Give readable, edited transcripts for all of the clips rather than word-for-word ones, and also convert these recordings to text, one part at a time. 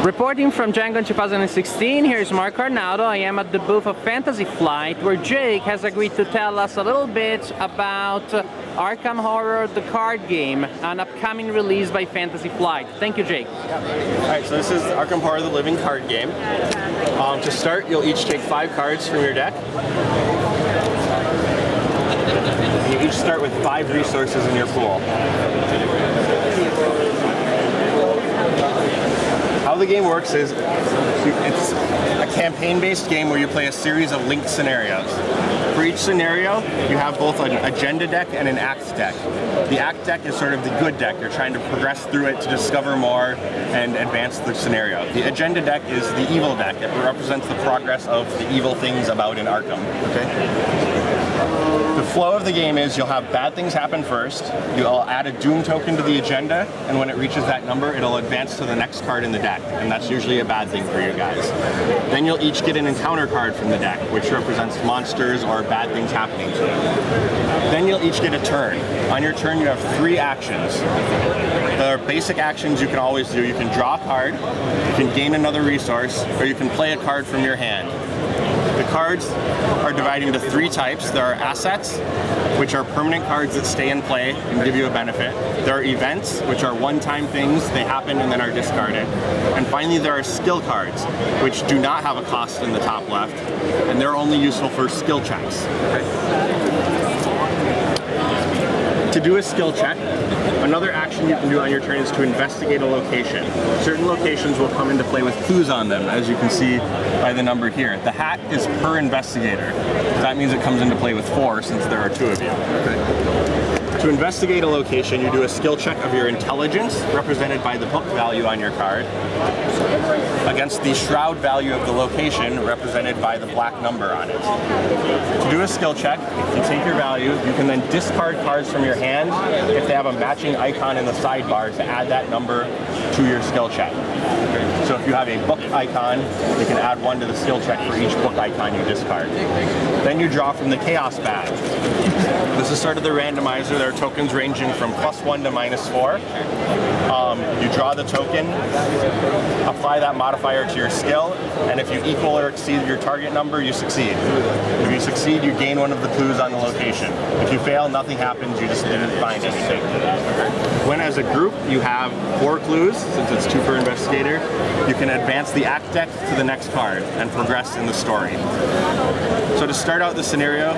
Reporting from GenCon 2016, here's Mark Arnaudo. I am at the booth of Fantasy Flight, where Jake has agreed to tell us a little bit about Arkham Horror, the card game, an upcoming release by Fantasy Flight. Thank you, Jake. Alright, so this is Arkham Horror, the living card game. To start, you'll each take 5 cards from your deck. You each start with 5 resources in your pool. How the game works is it's a campaign-based game where you play a series of linked scenarios. For each scenario, you have both an agenda deck and an act deck. The act deck is sort of the good deck. You're trying to progress through it to discover more and advance the scenario. The agenda deck is the evil deck. It represents the progress of the evil things about in Arkham. Okay? The flow of the game is you'll have bad things happen first, you'll add a doom token to the agenda, and when it reaches that number, it'll advance to the next card in the deck, and that's usually a bad thing for you guys. Then you'll each get an encounter card from the deck, which represents monsters or bad things happening to you. Then you'll each get a turn. On your turn, you have 3 actions. The basic actions you can always do. You can draw a card, you can gain another resource, or you can play a card from your hand. The cards are divided into 3 types. There are assets, which are permanent cards that stay in play and give you a benefit. There are events, which are one-time things. They happen and then are discarded. And finally, there are skill cards, which do not have a cost in the top left, and they're only useful for skill checks. To do a skill check, another action you can do on your turn is to investigate a location. Certain locations will come into play with clues on them, as you can see by the number here. The hat is per investigator. That means it comes into play with 4 since there are 2 of you. To investigate a location, you do a skill check of your intelligence, represented by the book value on your card, against the shroud value of the location, represented by the black number on it. To do a skill check, you take your value, you can then discard cards from your hand if they have a matching icon in the sidebar to add that number to your skill check. So if you have a book icon, you can add 1 to the skill check for each book icon you discard. Then you draw from the Chaos Badge. This is sort of the randomizer. There are tokens ranging from +1 to -4. You draw the token, apply that modifier to your skill, and if you equal or exceed your target number, you succeed. If you succeed, you gain 1 of the clues on the location. If you fail, nothing happens, you just didn't find anything. When as a group you have 4 clues, since it's 2 per investigator, you can advance the act deck to the next card and progress in the story. So to start out the scenario,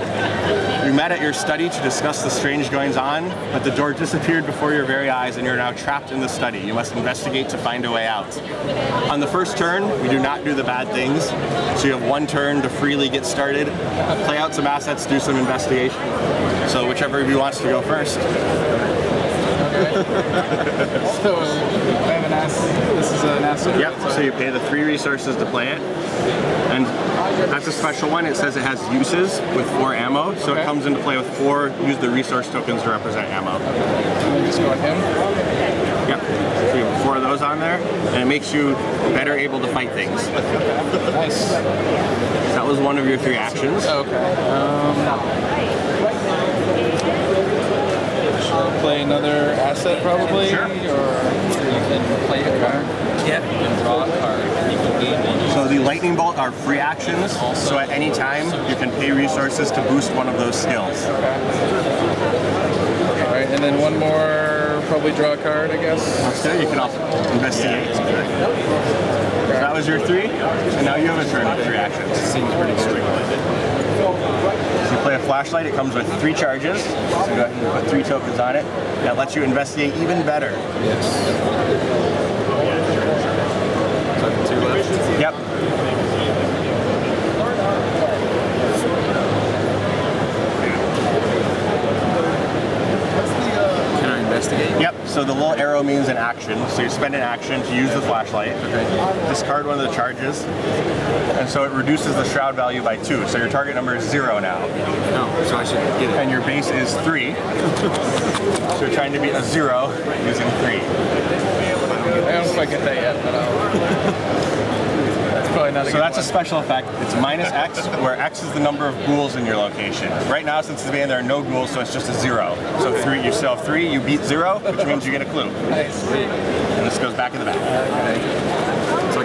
you met at your study to discuss the strange goings-on, but the door disappeared before your very eyes and you're now trapped in the study. You must investigate to find a way out. On the first turn, we do not do the bad things, so you have 1 turn to freely get started, play out some assets, do some investigation. So whichever of you wants to go first. So I have an asset. This is an asset. Yep, so you pay the 3 resources to play it. And that's a special one. It says it has uses with 4 ammo, so it comes into play with 4, use the resource tokens to represent ammo. And then just go on him? Yep, so you have 4 of those on there, and it makes you better able to fight things. Nice. That was 1 of your 3 actions. Okay. Play another asset probably, Sure. Or you can play a card. Yeah. You can draw a card. You can gain one. So the lightning bolt are free actions, so at any time you can pay resources to boost 1 of those skills. Okay. All right, and then 1 more, probably draw a card, I guess. So you can also investigate. So that was your 3, and now you have a turn with 3 actions. Seems pretty good. So you play a flashlight, it comes with 3 charges, so go ahead and put 3 tokens on it. That lets you investigate even better. Yes. So 2 left? Yep. Can I investigate? Yep, so the little arrow means an action, so you spend an action to use the flashlight, discard 1 of the charges, and so it reduces the shroud value by 2, so your target number is 0 now. No, so I should get it. And your base is 3, so you're trying to beat a 0 using 3. I don't know if I get that yet, but I'll... That's probably not a So good that's one. a special effect. It's -X, where X is the number of ghouls in your location. Right now, since it's the there are no ghouls, so it's just a 0. So 3, you still have 3, you beat 0, which means you get a clue. Nice. And this goes back in the back. Okay. So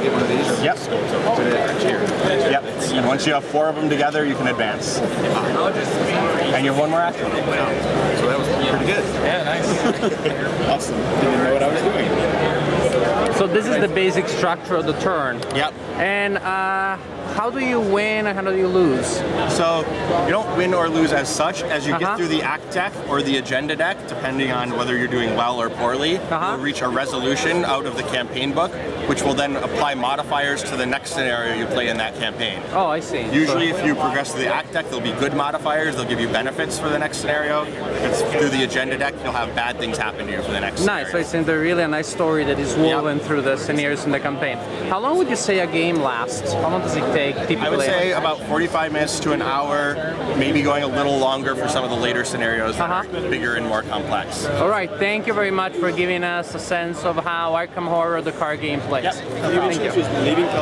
Once you have 4 of them together, you can advance. And you have 1 more action. So that was pretty good. Yeah, nice. Awesome. Didn't know what I was doing. So this is the basic structure of the turn. Yep. And how do you win and how do you lose? So you don't win or lose as such. As you Uh-huh. get through the act deck or the agenda deck, depending on whether you're doing well or poorly, you'll reach a resolution out of the campaign book, which will then apply modifiers to the next scenario you play in that campaign. Oh, I see. Usually if you progress through the act deck, there'll be good modifiers, they'll give you benefits for the next scenario. If it's through the agenda deck, you'll have bad things happen to you for the next Nice. So scenario. it's really a nice story that is woven through the scenarios in the campaign. How long would you say a game lasts? How long does it take typically? I would say about 45 minutes to an hour, maybe going a little longer for some of the later scenarios that are bigger and more complex. All right, thank you very much for giving us a sense of how Arkham Horror, the card game, plays. Yep. Thank you. Leaving